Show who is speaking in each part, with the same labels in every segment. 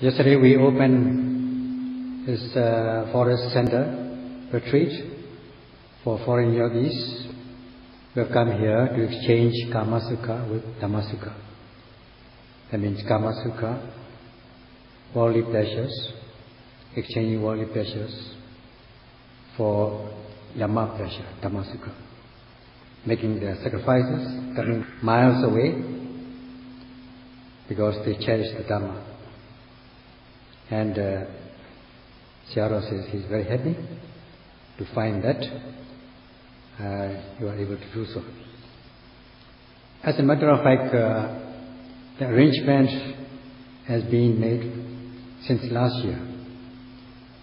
Speaker 1: Yesterday we opened this forest center retreat for foreign yogis who have come here to exchange Kama Sukha with Dhamma Sukha. That means Kama Sukha, worldly pleasures, exchanging worldly pleasures for Dhamma pleasure, Dhamma Sukha. Making their sacrifices, coming miles away because they cherish the Dhamma. And Sayadaw says he's very happy to find that you are able to do so. As a matter of fact, the arrangement has been made since last year.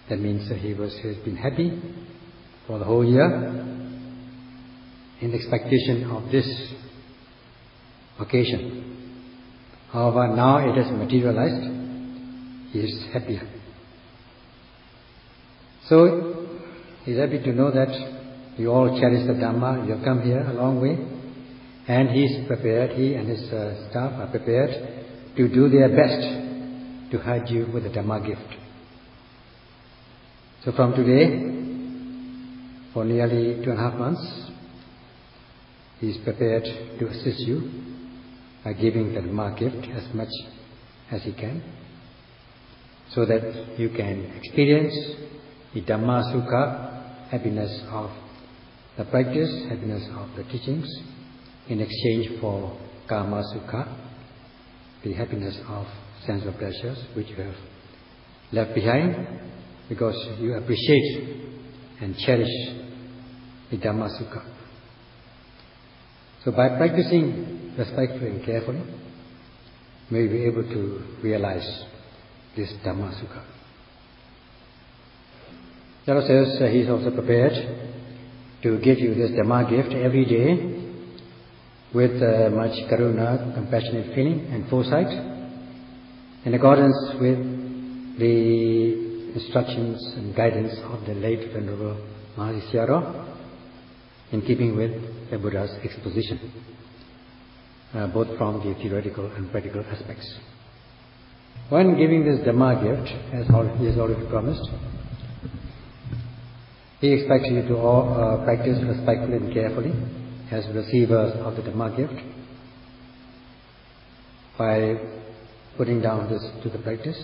Speaker 1: That means he has been happy for the whole year in expectation of this occasion. However, now it has materialized. He is happier. So, he is happy to know that you all cherish the Dhamma, you have come here a long way, and he is prepared, he and his staff are prepared to do their best to hide you with the Dhamma gift. So from today, for nearly 2.5 months, he is prepared to assist you by giving the Dhamma gift as much as he can, so that you can experience the Dhamma Sukha, happiness of the practice, happiness of the teachings, in exchange for Kama Sukha, the happiness of sensual pleasures which you have left behind because you appreciate and cherish the Dhamma Sukha. So by practicing respectfully and carefully, may you be able to realize this Dhamma Sukha. Sayadaw says he is also prepared to give you this Dhamma gift every day with much karuna, compassionate feeling and foresight, in accordance with the instructions and guidance of the late Venerable Mahasi Sayadaw, in keeping with the Buddha's exposition, both from the theoretical and practical aspects. When giving this Dhamma gift, as he has already promised, he expects you to all practice respectfully and carefully as receivers of the Dhamma gift by putting down this to the practice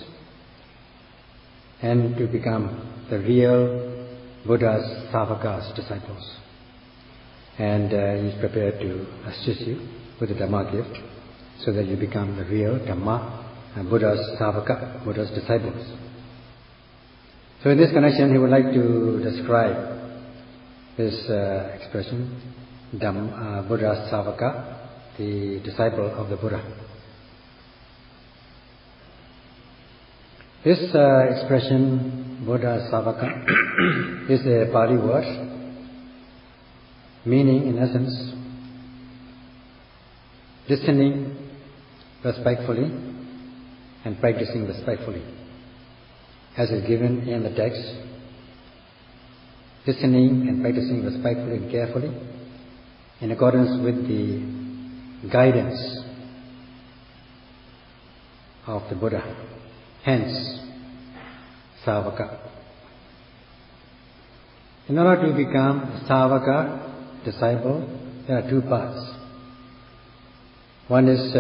Speaker 1: and to become the real Buddha's Savakas, disciples. And he is prepared to assist you with the Dhamma gift so that you become the real Dhamma and Buddha's Savaka, Buddha's disciples. So in this connection, he would like to describe this expression, Buddha's Savaka, the disciple of the Buddha. This expression, Buddha's Savaka, is a Pali word, meaning in essence, listening respectfully and practicing respectfully, as is given in the text. Listening and practicing respectfully and carefully, in accordance with the guidance of the Buddha. Hence, Savaka. In order to become a Savaka, disciple, there are two parts. One is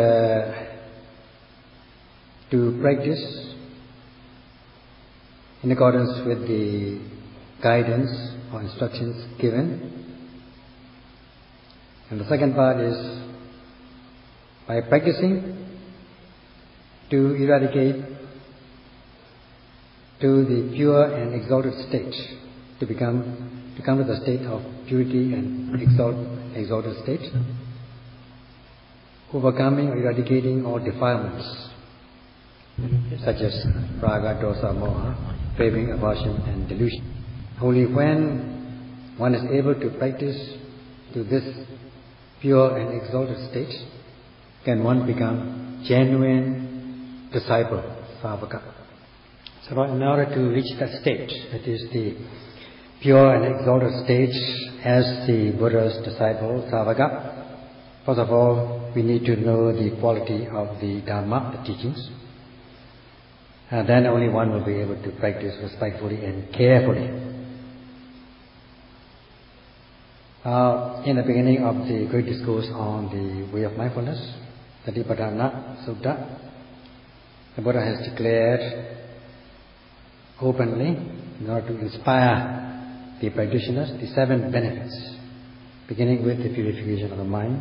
Speaker 1: to practice in accordance with the guidance or instructions given. And the second part is by practicing to eradicate to the pure and exalted state, to come to the state of purity and exalted state, overcoming or eradicating all defilements such as raga, dosa, moha, craving, aversion and delusion. Only when one is able to practice to this pure and exalted state can one become genuine disciple, Savaka. So in order to reach that state, that is the pure and exalted state as the Buddha's disciple, Savaka, first of all we need to know the quality of the Dhamma, the teachings. then only one will be able to practice respectfully and carefully. In the beginning of the great discourse on the way of mindfulness, the Satipatthana Sutta, the Buddha has declared openly, in order to inspire the practitioners, the 7 benefits, beginning with the purification of the mind.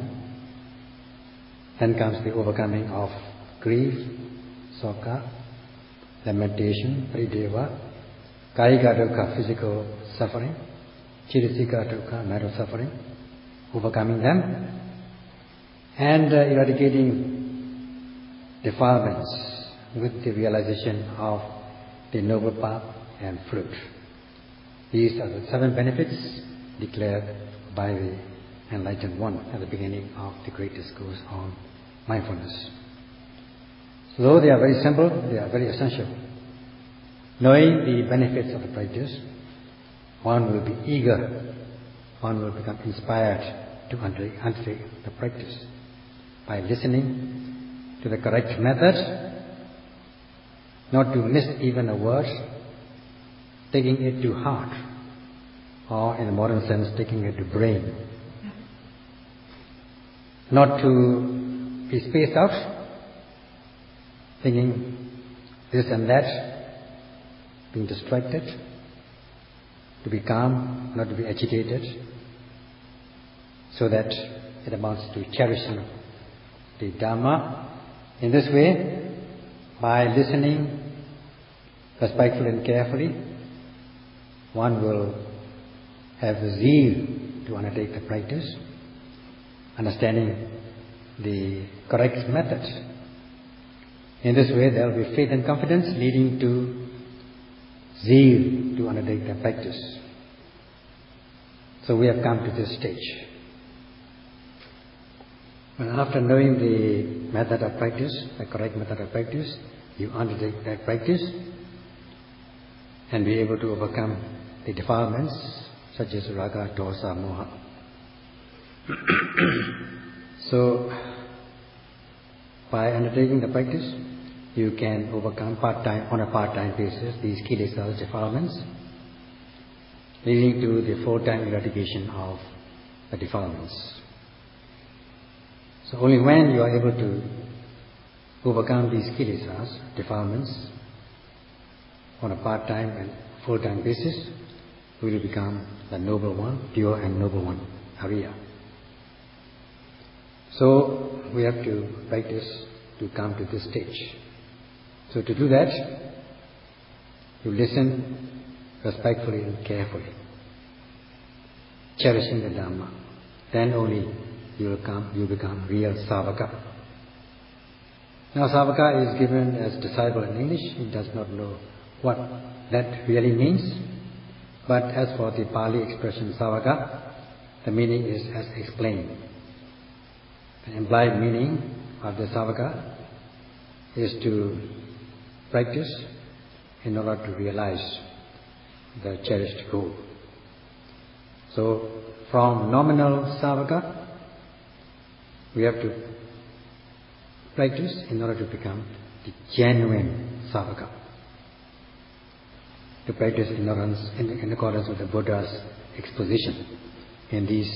Speaker 1: Then comes the overcoming of grief, sokha, lamentation, parideva, kayika dukkha, physical suffering, citasika dukkha, mental suffering, overcoming them, and eradicating defilements with the realization of the noble path and fruit. These are the 7 benefits declared by the enlightened one at the beginning of the great discourse on mindfulness. So though they are very simple, they are very essential. Knowing the benefits of the practice, one will be eager, one will become inspired to undertake the practice by listening to the correct method, not to miss even a word, taking it to heart, or in a modern sense, taking it to brain. Not to be spaced out, thinking this and that, being distracted, to be calm, not to be agitated, so that it amounts to cherishing the Dhamma. In this way, by listening respectfully and carefully, one will have the zeal to undertake the practice, understanding the correct method. In this way, there will be faith and confidence leading to zeal to undertake the practice. So we have come to this stage. When after knowing the method of practice, the correct method of practice, you undertake that practice and be able to overcome the defilements such as raga, dosa, moha. So, by undertaking the practice, you can overcome on a part-time basis these kilesas, defilements, leading to the full-time eradication of the defilements. So only when you are able to overcome these kilesas, defilements, on a part-time and full-time basis, will you become the noble one, pure and noble one, Ariya. So we have to practice to come to this stage. So to do that, you listen respectfully and carefully, cherishing the Dhamma. Then only you become real Savaka. Now Savaka is given as disciple in English. He does not know what that really means. But as for the Pali expression Savaka, the meaning is as explained. The implied meaning of the Savaka is to practice in order to realize the cherished goal. So from nominal Savaka, we have to practice in order to become the genuine Savaka. To practice in accordance with the Buddha's exposition in these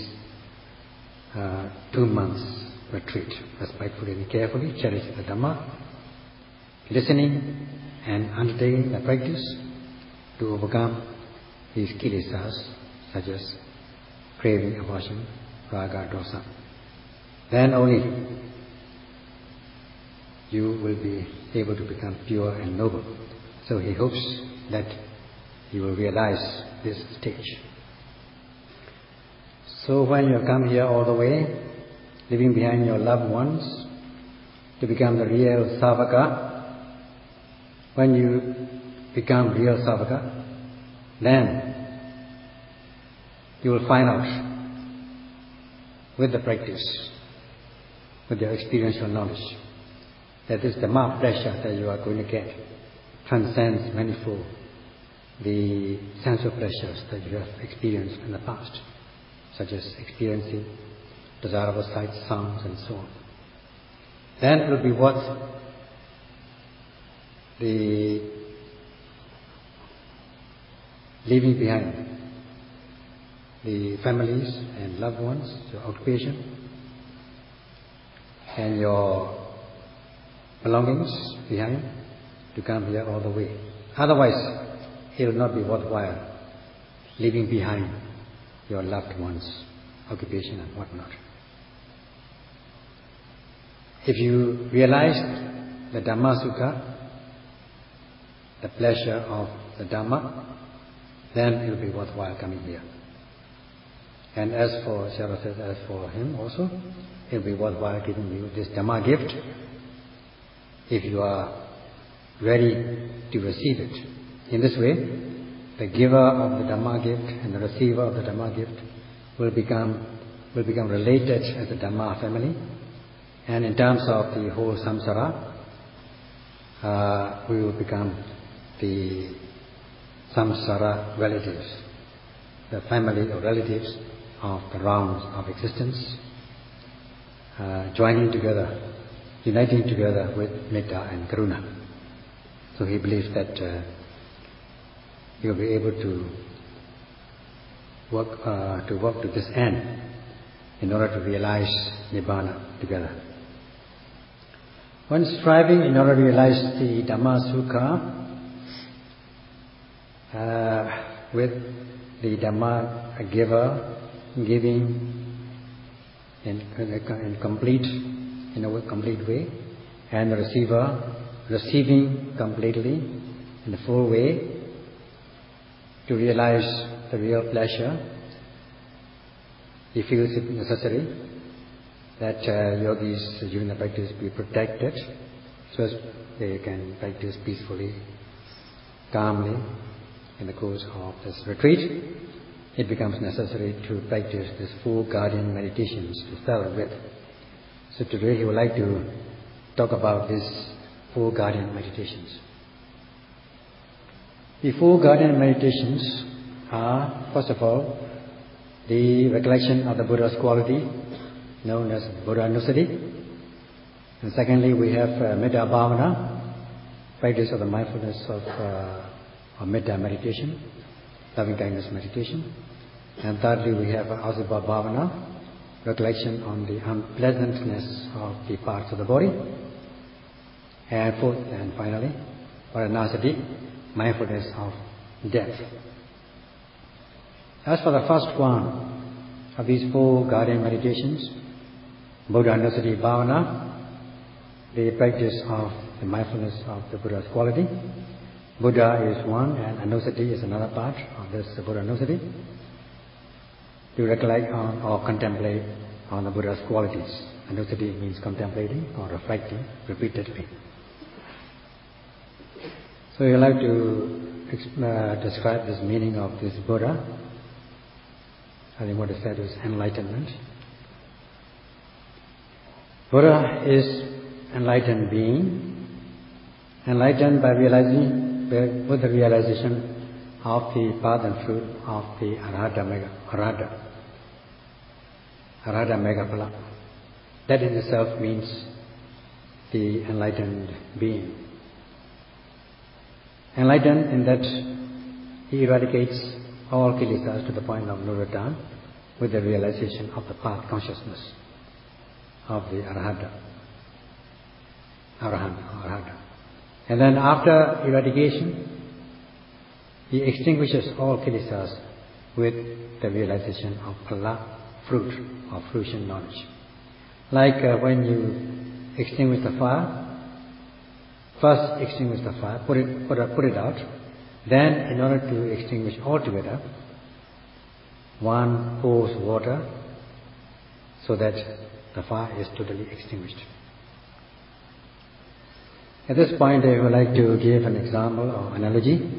Speaker 1: 2 months retreat, respectfully and carefully, cherish the Dhamma, listening and undertaking the practice to overcome these kilesas such as craving, aversion, raga, dosa. Then only you will be able to become pure and noble. So he hopes that you will realize this stage. So when you come here all the way, leaving behind your loved ones, to become the real Savaka, when you become real Savaka, then you will find out with the practice, with your experiential knowledge, that this Dhamma pressure that you are going to get transcends manifold the sensual pleasures that you have experienced in the past, such as experiencing desirable sights, sounds, and so on. Then it will be worth the leaving behind the families and loved ones, your occupation, and your belongings behind to come here all the way. Otherwise, it will not be worthwhile leaving behind your loved ones, occupation and whatnot. If you realize the Dhamma Sukha, the pleasure of the Dhamma, then it will be worthwhile coming here. And as for Sayadaw said, as for him also, it will be worthwhile giving you this Dhamma gift if you are ready to receive it. In this way, the giver of the Dhamma gift and the receiver of the Dhamma gift will become related as a Dhamma family. And in terms of the whole samsara, we will become the samsara relatives, the family or relatives of the rounds of existence, joining together, uniting together with metta and karuna. So he believes that he will be able to work to this end in order to realize nibbana together. One striving in order to realize the Dhamma Sukha with the Dhamma giver giving in complete way, and the receiver receiving completely in the full way, to realize the real pleasure, he feels it necessary that yogis during the practice be protected so as they can practice peacefully, calmly in the course of this retreat. It becomes necessary to practice this 4 guardian meditations to start with. So today he would like to talk about these 4 guardian meditations. The 4 guardian meditations are, first of all, the recollection of the Buddha's quality, known as Buddha Nusati. And secondly, we have Metta Bhavana, practice of the mindfulness of Metta meditation, loving kindness meditation. And thirdly, we have Asubha Bhavana, recollection on the unpleasantness of the parts of the body. And fourth and finally, Varanasati, mindfulness of death. As for the first one of these 4 guardian meditations, Buddha Nusati Bhavana, the practice of the mindfulness of the Buddha's quality. Buddha is one and Anusati is another part of this Buddha Nusati. To recollect on or contemplate on the Buddha's qualities. Anusati means contemplating or reflecting repeatedly. So you like to describe this meaning of this Buddha. I think what is said is enlightenment. Buddha is enlightened being, enlightened by realizing, with the realization of the path and fruit of the Arahata Megaphala. That in itself means the enlightened being. Enlightened in that he eradicates all kilesas to the point of no return with the realization of the path consciousness of the Arahata. And then after eradication, he extinguishes all kilesas with the realization of phala, fruit or fruition knowledge. Like when you extinguish the fire, first extinguish the fire, put it out. Then, in order to extinguish altogether, one pours water so that the fire is totally extinguished. At this point, I would like to give an example or analogy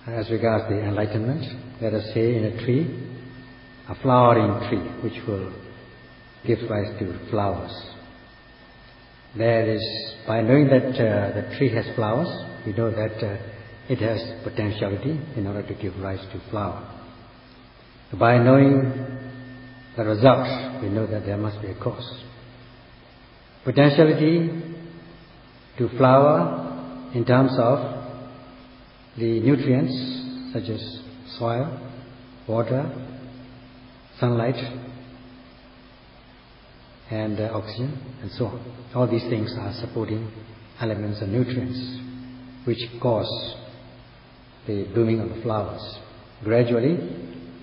Speaker 1: as regards the enlightenment. Let us say in a tree, a flowering tree which will give rise to flowers. There is, by knowing that the tree has flowers, we know that it has potentiality in order to give rise to flower. By knowing the result, we know that there must be a cause. Potentiality to flower in terms of the nutrients such as soil, water, sunlight, and oxygen, and so on. All these things are supporting elements and nutrients which cause the blooming of the flowers. Gradually,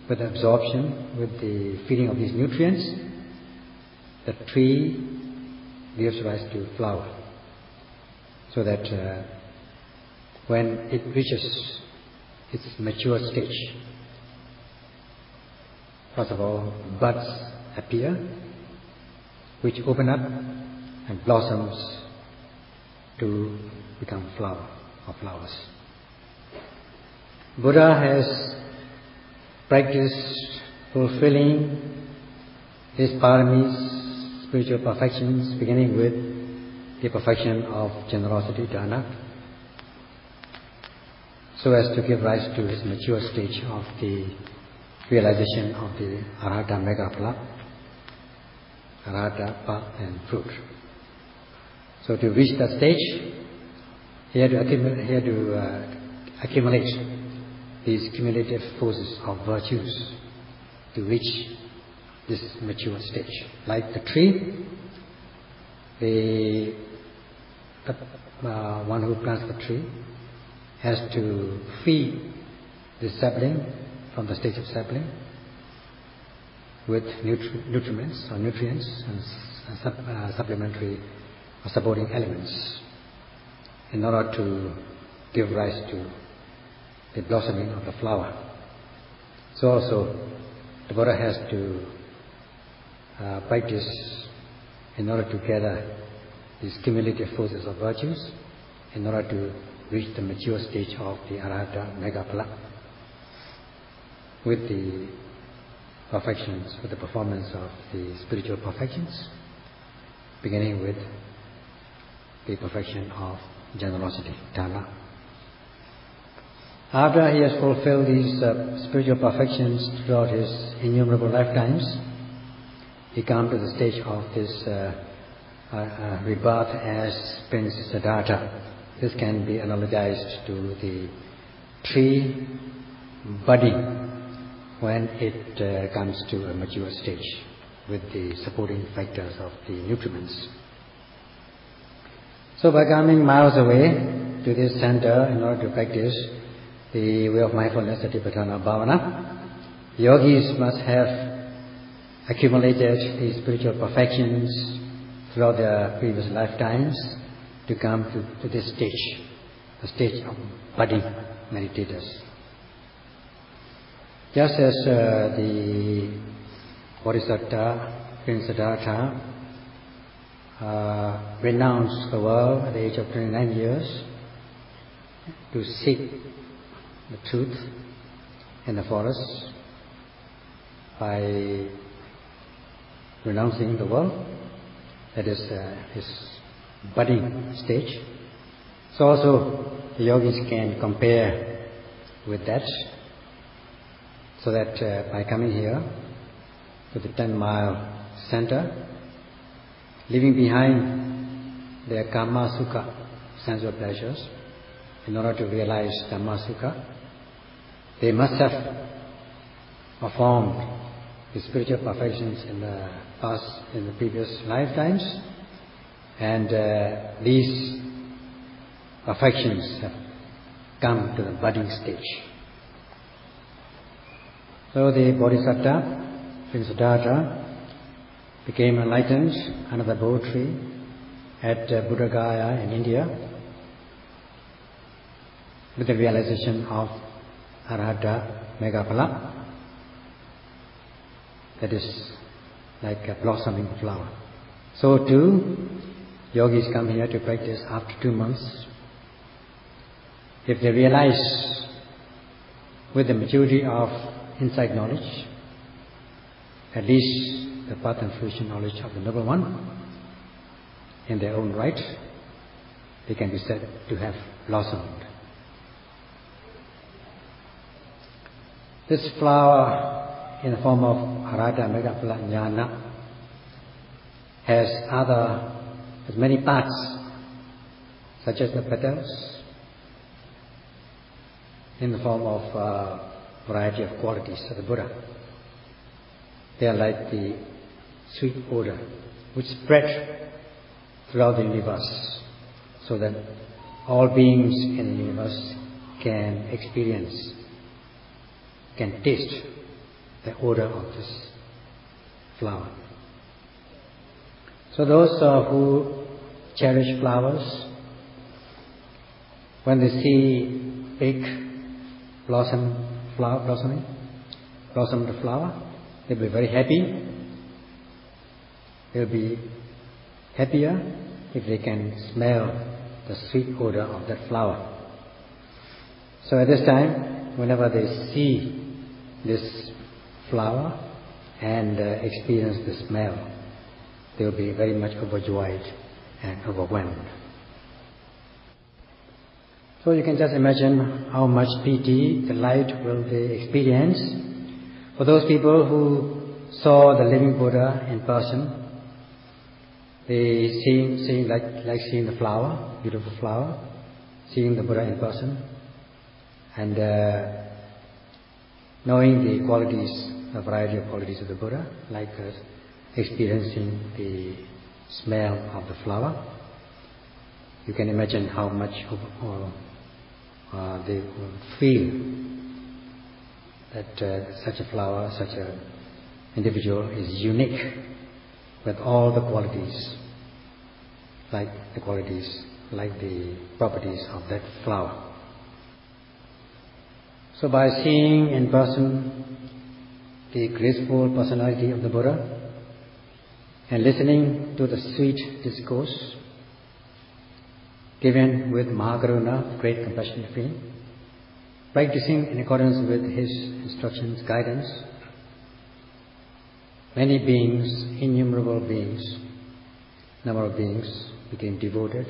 Speaker 1: with the absorption, with the feeding of these nutrients, the tree gives rise to flower. So that when it reaches its mature stage, first of all, buds appear, which open up and blossoms to become flower or flowers. Buddha has practiced fulfilling his paramis, spiritual perfections, beginning with the perfection of generosity, dana, so as to give rise to his mature stage of the realization of the Arahata Megaphala, Arahata, path and fruit. So to reach that stage, he had to accumulate these cumulative forces of virtues to reach this mature stage. Like the tree, the one who plants the tree has to feed the sapling from the stage of sapling with nutrients and supplementary or supporting elements in order to give rise to the blossoming of the flower. So also the Buddha has to practice in order to gather these cumulative forces of virtues in order to reach the mature stage of the Arahata Megaphala with the perfections, with the performance of the spiritual perfections, beginning with the perfection of generosity, dana. After he has fulfilled these spiritual perfections throughout his innumerable lifetimes, he comes to the stage of this rebirth as Prince Siddhartha. This can be analogized to the tree budding when it comes to a mature stage with the supporting factors of the nutriments. So by coming miles away to this center in order to practice the way of mindfulness, Satipatthana Bhavana, yogis must have accumulated these spiritual perfections throughout their previous lifetimes to come to this stage, the stage of budding meditators. Just as the Bodhisattva, Prince Siddhartha, renounced the world at the age of 29 years to seek the truth in the forest by renouncing the world, that is his budding stage. So also the yogis can compare with that, so that by coming here to the 10-mile center, leaving behind their karma sukha, sensual pleasures, in order to realize dhamma sukha, they must have performed the spiritual perfections in the previous lifetimes, and these perfections have come to the budding stage. So the Bodhisattva, Prince Siddhartha, became enlightened under the Bodhi tree at Buddha Gaya in India with the realization of Arahata Megaphala, that is like a blossoming flower. So too, yogis come here to practice after 2 months. If they realize with the maturity of insight knowledge, at least the path and fruition knowledge of the Noble One, in their own right, they can be said to have blossomed. This flower in the form of Arahata Megaphala Jnana has many parts, such as the petals, in the form of variety of qualities of the Buddha. They are like the sweet odor which spread throughout the universe, so that all beings in the universe can experience, can taste the odor of this flower. So those who cherish flowers, when they see big blossom the flower, they'll be very happy. They'll be happier if they can smell the sweet odor of that flower. So at this time, whenever they see this flower and experience the smell, they will be very much overjoyed and overwhelmed. So you can just imagine how much pity, delight will they experience. For those people who saw the living Buddha in person, they seeing like seeing the flower, beautiful flower, seeing the Buddha in person, and knowing the qualities, a variety of qualities of the Buddha, like experiencing the smell of the flower. You can imagine how much they will feel that such a flower, such an individual is unique with all the qualities, like the properties of that flower. So by seeing in person the graceful personality of the Buddha and listening to the sweet discourse given with Mahakaruna, great compassionate feeling, practicing in accordance with his instructions, guidance, many beings, innumerable beings, number of beings became devoted,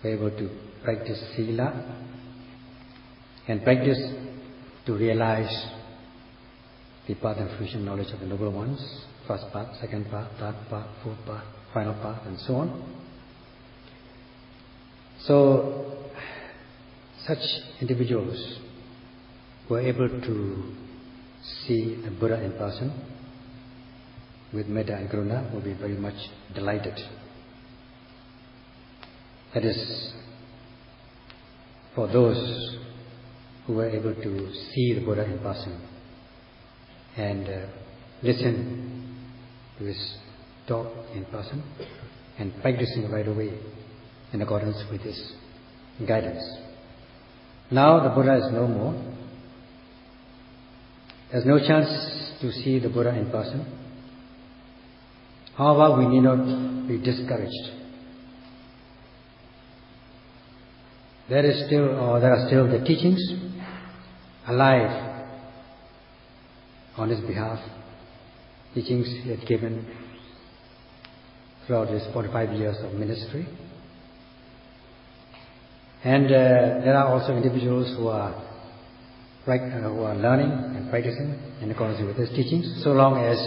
Speaker 1: were able to practice sila and practice to realize the path and fruition knowledge of the noble ones, first path, second path, third path, fourth path, final path, and so on. So such individuals were able to see the Buddha in person with metta and karuna will be very much delighted. That is, for those who were able to see the Buddha in person and listen to his talk in person and practicing right away in accordance with his guidance. Now the Buddha is no more. There's no chance to see the Buddha in person. However, we need not be discouraged. There are still the teachings alive on his behalf. Teachings he had given throughout his 45 years of ministry. And there are also individuals who are learning and practicing in accordance with his teachings. So long as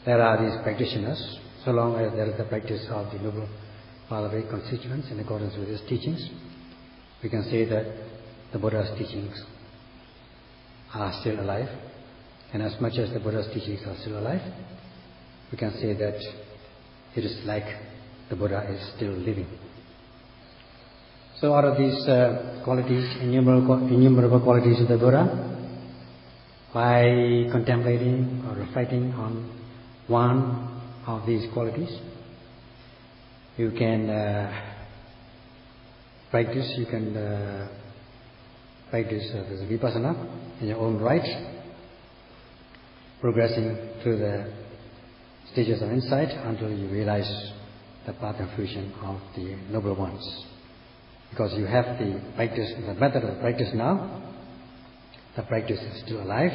Speaker 1: there are these practitioners, so long as there is the practice of the Noble Fatherly constituents in accordance with his teachings, we can say that the Buddha's teachings are still alive. And as much as the Buddha's teachings are still alive, we can say that it is like the Buddha is still living. So out of these qualities, innumerable qualities of the Buddha, by contemplating or reflecting on one of these qualities, you can practice this Vipassana in your own right, progressing through the stages of insight until you realize the path and fruition of the noble ones. Because you have the practice, the method of practice now, the practice is still alive,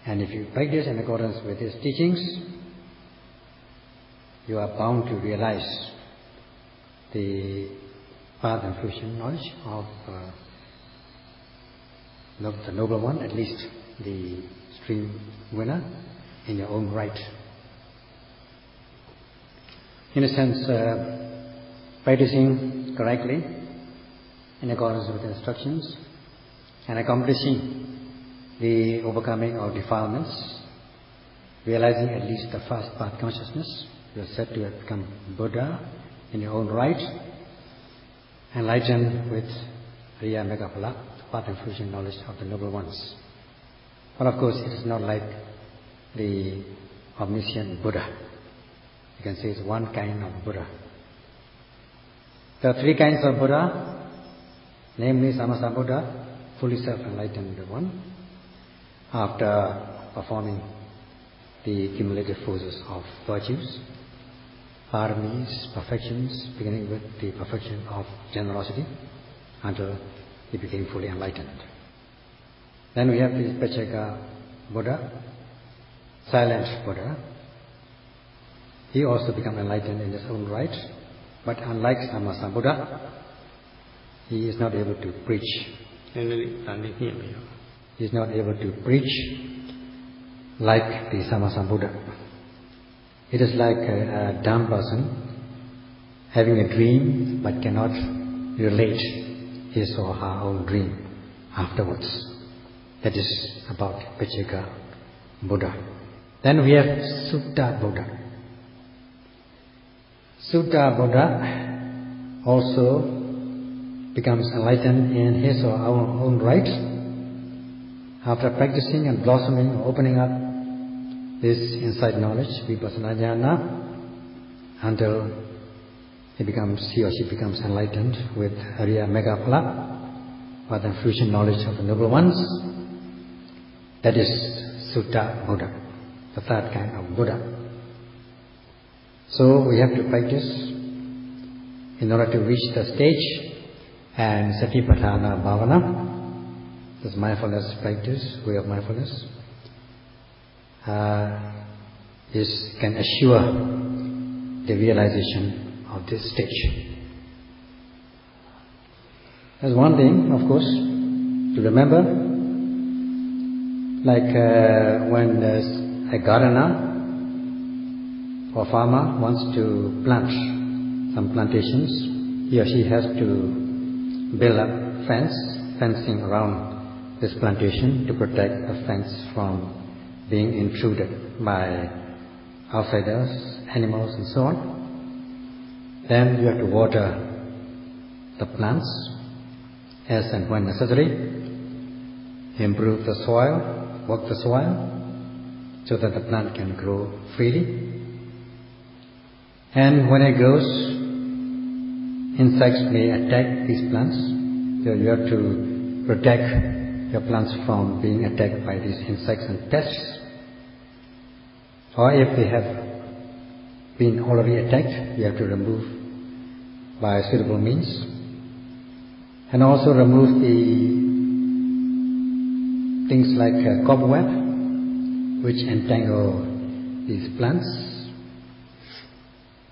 Speaker 1: and if you practice in accordance with his teachings, you are bound to realize the path and fruition knowledge of the noble one, at least the stream winner, in your own right. In a sense, practicing correctly in accordance with the instructions and accomplishing the overcoming of defilements, realizing at least the first path consciousness, you are said to have become Buddha in your own right, enlightened with Riya Megaphala, the path and fruition knowledge of the noble ones. But of course, it is not like the omniscient Buddha. You can say it's one kind of Buddha. There are three kinds of Buddha, namely Sammasambuddha, fully self-enlightened one, after performing the cumulative forces of virtues, paramis, perfections, beginning with the perfection of generosity, until he became fully enlightened. Then we have the Pacceka Buddha, silent Buddha. He also became enlightened in his own right, but unlike Sammasambuddha, he is not able to preach. He is not able to preach like the Sammasambuddha. It is like a dumb person having a dream but cannot relate his or her own dream afterwards. That is about Pacceka Buddha. Then we have Sutta Buddha. Sutta Buddha also becomes enlightened in his or our own right after practicing and blossoming or opening up this inside knowledge, Vipassana jnana, until he or she becomes enlightened with Ariya Megaphala, or the fruition knowledge of the noble ones. That is Sutta Buddha, the third kind of Buddha. So we have to practice in order to reach the stage, and Satipatthana Bhavana, this mindfulness practice, way of mindfulness, can assure the realization of this stage. There's one thing, of course, to remember, like when a gardener or farmer wants to plant some plantations, he or she has to build up fencing around this plantation to protect the fence from being intruded by outsiders, animals and so on. Then you have to water the plants as and when necessary, improve the soil, work the soil so that the plant can grow freely. And when it grows, insects may attack these plants, so you have to protect your plants from being attacked by these insects and pests. Or if they have been already attacked, you have to remove by suitable means. And also remove the things like cobweb, which entangle these plants,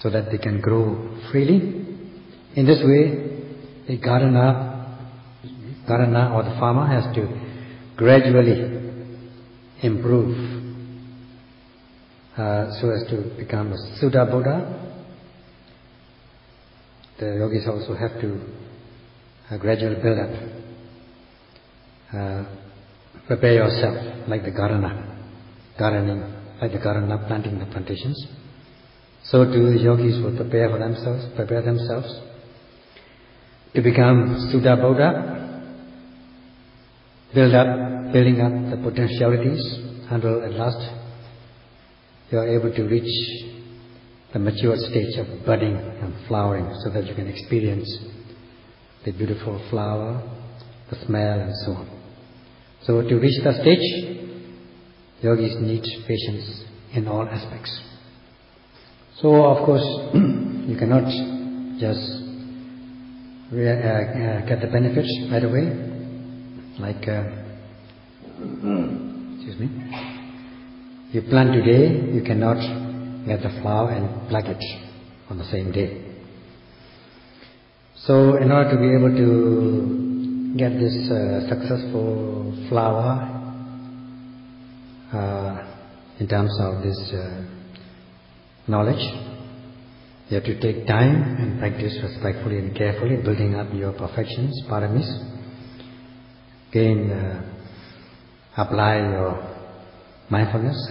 Speaker 1: so that they can grow freely. In this way, the gardener or the farmer has to gradually improve so as to become a Sutta Buddha. The yogis also have to gradually build up. Prepare yourself like the gardener, planting the plantations. So too the yogis will prepare themselves to become Sutta Buddha, building up the potentialities until at last you are able to reach the mature stage of budding and flowering, so that you can experience the beautiful flower, the smell and so on. So to reach that stage, yogis need patience in all aspects. So of course, you cannot just get the benefits right away, like you plant today, you cannot get the flower and pluck it on the same day. So in order to be able to get this successful flower in terms of this knowledge, you have to take time and practice respectfully and carefully, building up your perfections, paramis, Again, apply your mindfulness,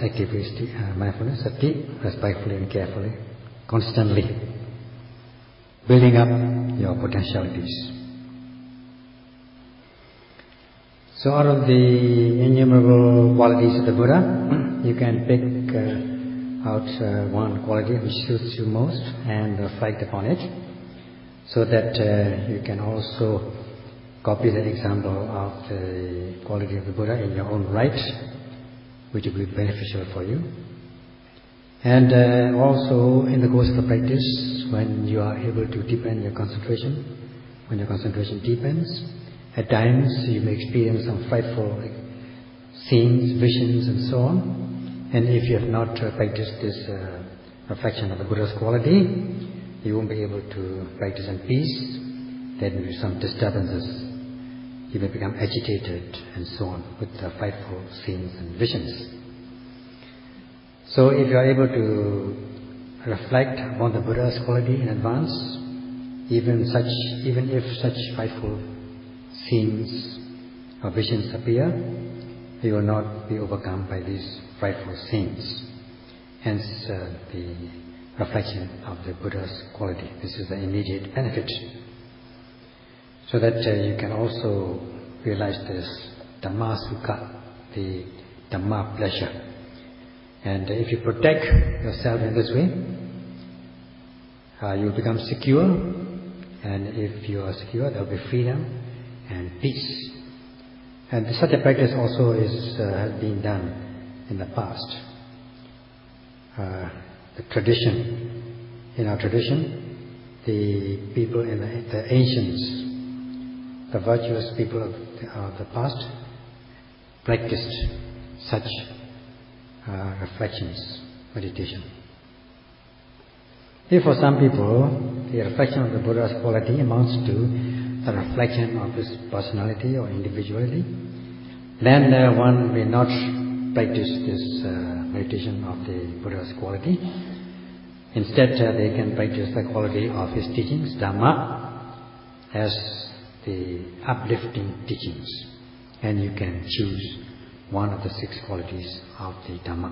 Speaker 1: mindfulness, sati, respectfully and carefully, constantly, building up your potentialities. So out of the innumerable qualities of the Buddha, you can pick out one quality which suits you most and reflect upon it, so that you can also copy the example of the quality of the Buddha in your own right, which will be beneficial for you. And also in the course of the practice, when you are able to deepen your concentration, when your concentration deepens, at times you may experience some frightful scenes, visions and so on. And if you have not practiced this reflection of the Buddha's quality, you won't be able to practice in peace. There will be some disturbances. You may become agitated and so on with the frightful scenes and visions. So if you are able to reflect upon the Buddha's quality in advance, even if such frightful scenes or visions appear, you will not be overcome by these frightful scenes. Hence the reflection of the Buddha's quality. This is the immediate benefit. So that you can also realize this Dhamma Sukha, the Dhamma pleasure. And if you protect yourself in this way, you will become secure. And if you are secure, there will be freedom and peace. And such a practice also has been done in the past. In our tradition, the people the ancients, the virtuous people of the past, practiced such reflections, meditation. If for some people, the reflection of the Buddha's quality amounts to the reflection of his personality or individuality, then one may not practice this meditation of the Buddha's quality. Instead, they can practice the quality of his teachings, Dhamma, as the uplifting teachings. And you can choose one of the 6 qualities of the Dhamma.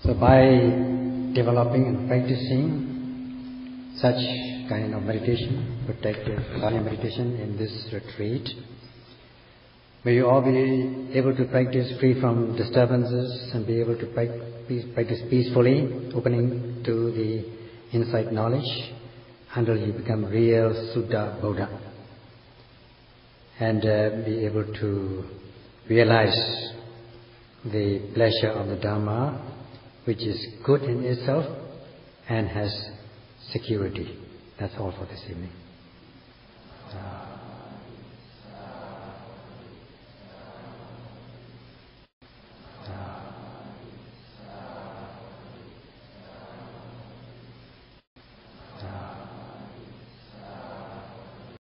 Speaker 1: So by developing and practicing such kind of meditation, protective meditation in this retreat, may you all be able to practice free from disturbances and be able to practice peacefully, opening to the insight knowledge until you become real Suddha Buddha, and be able to realize the pleasure of the Dhamma, which is good in itself and has security. That's all for this evening.